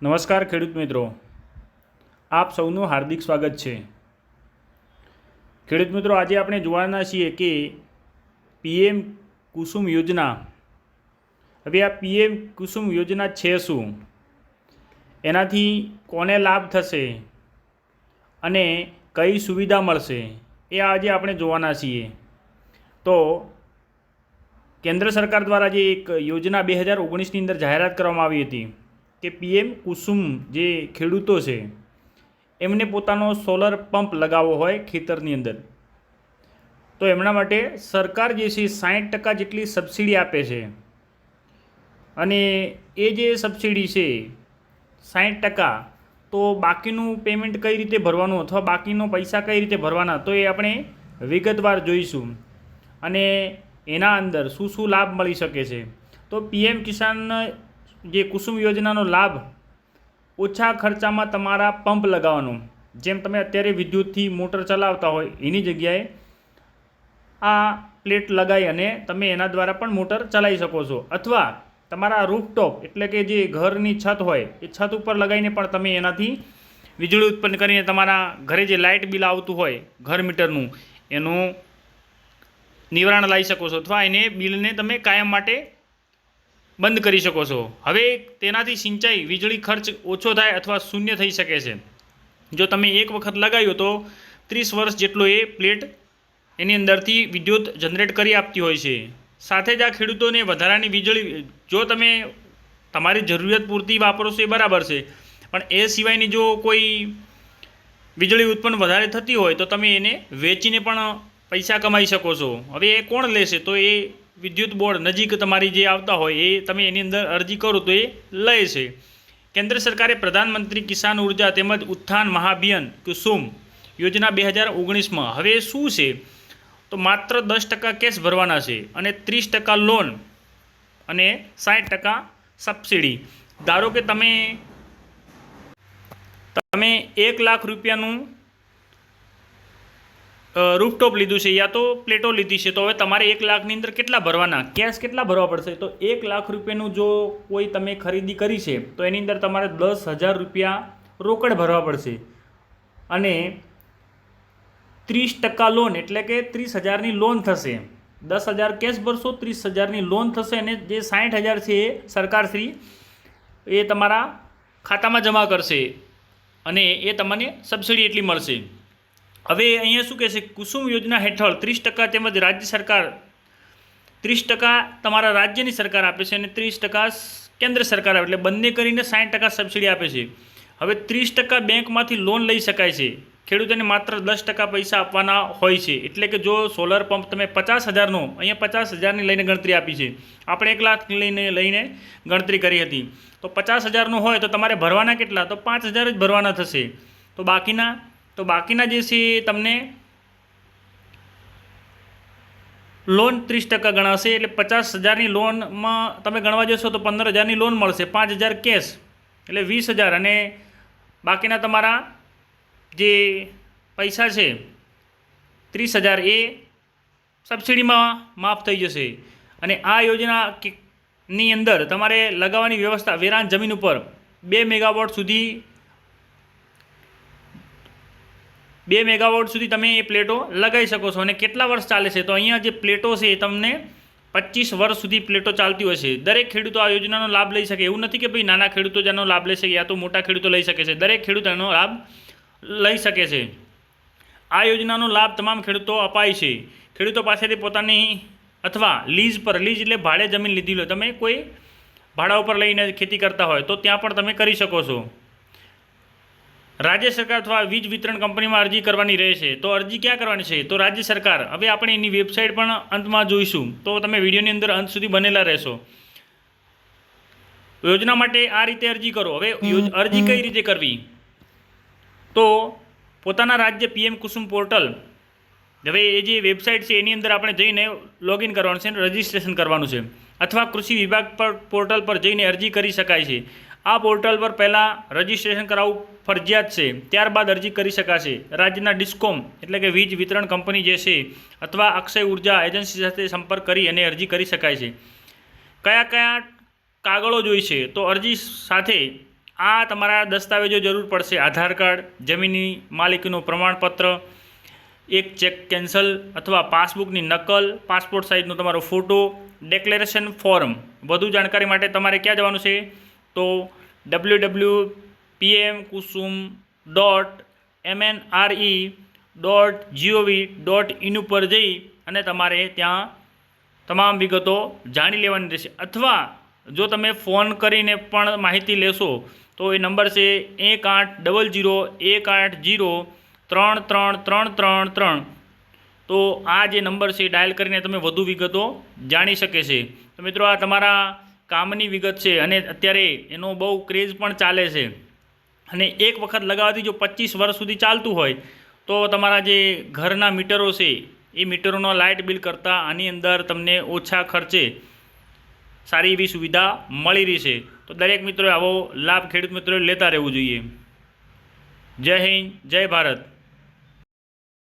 નમસ્કાર ખેડૂત મિત્રો, આપ સૌનું હાર્દિક સ્વાગત છે। ખેડૂત મિત્રો, આજે આપણે જોવાના છીએ કે પીએમ કુસુમ યોજના, હવે આ પીએમ કુસુમ યોજના છે શું, એનાથી કોને લાભ થશે અને કઈ સુવિધા મળશે, એ આજે આપણે જોવાના છીએ। તો કેન્દ્ર સરકાર દ્વારા જે એક યોજના 2019ની અંદર જાહેરાત કરવામાં આવી હતી કે પીએમ કુસુમ જે ખેડૂતો છે એમને પોતાનો સોલર પંપ લગાવવો હોય ખેતરની અંદર, તો એમના માટે સરકાર જે છે 60% જેટલી સબસિડી આપે છે। અને એ જે સબસિડી છે 60%, તો બાકીનું પેમેન્ટ કઈ રીતે ભરવાનું અથવા બાકીનો પૈસા કઈ રીતે ભરવાના, તો એ આપણે વિગતવાર જોઈશું અને એના અંદર શું શું લાભ મળી શકે છે। તો પીએમ કિસાન જે કુસુમ યોજનાનો લાભ ઓછા ખર્ચામાં તમારા પંપ લગાવવાનો, જેમ તમે અત્યારે વિદ્યુતથી મોટર ચલાવતા હોય એની જગ્યાએ આ પ્લેટ લગાવી અને તમે એના દ્વારા પણ મોટર ચલાવી શકો છો, અથવા તમારા રૂફટોપ એટલે કે જે ઘરની છત હોય એ છત ઉપર લગાવીને પણ તમે એનાથી વીજળી ઉત્પન્ન કરીને તમારા ઘરે જે લાઇટ બિલ આવતું હોય ઘર મીટરનું એનું નિવારણ લાવી શકો છો, અથવા એને બિલને તમે કાયમ માટે બંધ કરી શકો છો। હવે તેનાથી સિંચાઈ વીજળી ખર્ચ ઓછો થાય અથવા શૂન્ય થઈ શકે છે। જો તમે એક વખત લગાવ્યો તો 30 વર્ષ જેટલો એ પ્લેટ એની અંદરથી વિદ્યુત જનરેટ કરી આપતી હોય છે। સાથે જ આ ખેડૂતોને વધારાની વીજળી, જો તમે તમારી જરૂરિયાત પૂરતી વાપરો છો એ બરાબર છે, પણ એ સિવાયની જો કોઈ વીજળી ઉત્પન્ન વધારે થતી હોય તો તમે એને વેચીને પણ પૈસા કમાઈ શકો છો। હવે એ કોણ લેશે, તો એ વિદ્યુત બોર્ડ નજીક તમારી જે આવતા હોય એ તમે એની અંદર અરજી કરો તો એ લે છે। કેન્દ્ર સરકારે પ્રધાનમંત્રી કિસાન ઉર્જા તેમજ ઉત્થાન મહાભિયાન કુસુમ યોજના 2019માં હવે શું છે, તો માત્ર 10% કેશ ભરવાના છે અને 30% લોન અને 60% સબસિડી। ધારો કે તમે 1 લાખ રૂપિયાનું રૂફટોપ લીધું છે યા તો પ્લેટો લીધી છે, તો હવે તમારે 1 લાખની અંદર કેટલા ભરવાના, કેશ કેટલા ભરવા પડશે, તો 1 લાખ રૂપિયાનું જો કોઈ તમે ખરીદી કરી છે તો એની અંદર તમારે 10,000 રૂપિયા રોકડ ભરવા પડશે અને 30% લોન એટલે કે 30,000ની લોન થશે। 10,000 કેશ ભરશો, 30,000ની લોન થશે અને જે 60,000 છે એ સરકારશ્રી એ તમારા ખાતામાં જમા કરશે અને એ તમને સબસિડી એટલી મળશે। હવે અહીંયા શું કહે છે, કુસુમ યોજના હેઠળ 30% તેમજ રાજ્ય સરકાર 30% તમારા રાજ્યની સરકાર આપે છે અને 30% કેન્દ્ર સરકાર આપે, એટલે બંને કરીને 60% સબસિડી આપે છે। હવે 30% બેંકમાંથી લોન લઈ શકાય છે, ખેડૂતોને માત્ર 10% પૈસા આપવાના હોય છે। એટલે કે જો સોલર પંપ તમે 50,000નો, અહીંયા 50,000ની લઈને ગણતરી આપી છે, આપણે 1 લાખ લઈને ગણતરી કરી હતી, તો 50,000નો હોય તો તમારે ભરવાના કેટલા, તો 5,000 જ ભરવાના થશે। તો બાકીના જે છે તમને લોન 30% ગણાશે, એટલે 50,000ની લોનમાં તમે ગણવા જશો તો 15,000ની લોન મળશે, 5,000 કેશ એટલે 20,000 અને બાકીના તમારા જે પૈસા છે 30,000 એ સબસિડીમાં માફ થઈ જશે। અને આ યોજનાની અંદર તમારે લગાવવાની વ્યવસ્થા વેરાન જમીન ઉપર 2 મેગાવોટ સુધી તમે એ પ્લેટો લગાવી શકો છો। અને કેટલા વર્ષ ચાલે છે, તો અહીંયા જે પ્લેટો છે એ તમને 25 વર્ષ સુધી પ્લેટો ચાલતી હોય છે। દરેક ખેડૂતો આ યોજનાનો લાભ લઈ શકે, એવું નથી કે ભાઈ નાના ખેડૂતો જેનો લાભ લઈ શકે યા તો મોટા ખેડૂતો લઈ શકે છે, દરેક ખેડૂતો એનો લાભ લઈ શકે છે। આ યોજનાનો લાભ તમામ ખેડૂતો અપાય છે। ખેડૂતો પાસેથી પોતાની અથવા લીઝ એટલે ભાડે જમીન લીધી લો, તમે કોઈ ભાડા ઉપર લઈને ખેતી કરતા હોય તો ત્યાં પણ તમે કરી શકો છો। રાજ્ય સરકાર અથવા વીજ વિતરણ કંપનીમાં અરજી કરવાની રહેશે, તો અરજી ક્યાં કરવાની છે, તો રાજ્ય સરકાર, હવે આપણે એની વેબસાઇટ પણ અંતમાં જોઈશું, તો તમે વિડીયોની અંદર અંત સુધી બનેલા રહેશો। યોજના માટે આ રીતે અરજી કરો। હવે અરજી કઈ રીતે કરવી, તો પોતાના રાજ્ય પીએમ કુસુમ પોર્ટલ, હવે એ જે વેબસાઇટ છે એની અંદર આપણે જઈને લોગિન કરવાનું છે, રજિસ્ટ્રેશન કરવાનું છે, અથવા કૃષિ વિભાગ પર પોર્ટલ પર જઈને અરજી કરી શકાય છે। આ પોર્ટલ પર પહેલાં રજિસ્ટ્રેશન કરાવવું ફરજિયાત છે, ત્યારબાદ અરજી કરી શકાશે। રાજ્યના ડિસ્કોમ એટલે કે વીજ વિતરણ કંપની જે છે અથવા અક્ષય ઉર્જા એજન્સી સાથે સંપર્ક કરી અને અરજી કરી શકાય છે। કયા કાગળો જોઈશે, તો અરજી સાથે આ તમારા દસ્તાવેજો જરૂર પડશે: આધાર કાર્ડ, જમીનની માલિકીનું પ્રમાણપત્ર, એક ચેક કેન્સલ અથવા પાસબુકની નકલ, પાસપોર્ટ સાઇઝનો તમારો ફોટો, ડેક્લેરેશન ફોર્મ. વધુ જાણકારી માટે તમારે ક્યાં જવાનું છે? તો www.pmkusum.mnre.gov.in ઉપર જઈ અને તમારે ત્યાં તમામ વિગતો જાણી લેવાની રહેશે. અથવા જો તમે ફોન કરીને પણ માહિતી લેશો તો એ નંબર છે 1800-180-33333. તો આ જે નંબર છે ડાયલ કરીને તમે વધુ વિગતો જાણી શકે છે. તો મિત્રો, આ તમારા કામની વિગત છે અને અત્યારે એનો બહુ ક્રેઝ પણ ચાલે છે. અને એક વખત લગાવવાથી જો 25 વર્ષ સુધી ચાલતું હોય તો તમારા જે ઘરના મીટરો છે એ મીટરોનો લાઇટ બિલ કરતાં આની અંદર તમને ઓછા ખર્ચે સારી એવી સુવિધા મળી રહી છે. તો દરેક મિત્રોએ આવો લાભ ખેડૂત મિત્રોએ લેતા રહેવું જોઈએ. જય હિન્દ, જય ભારત.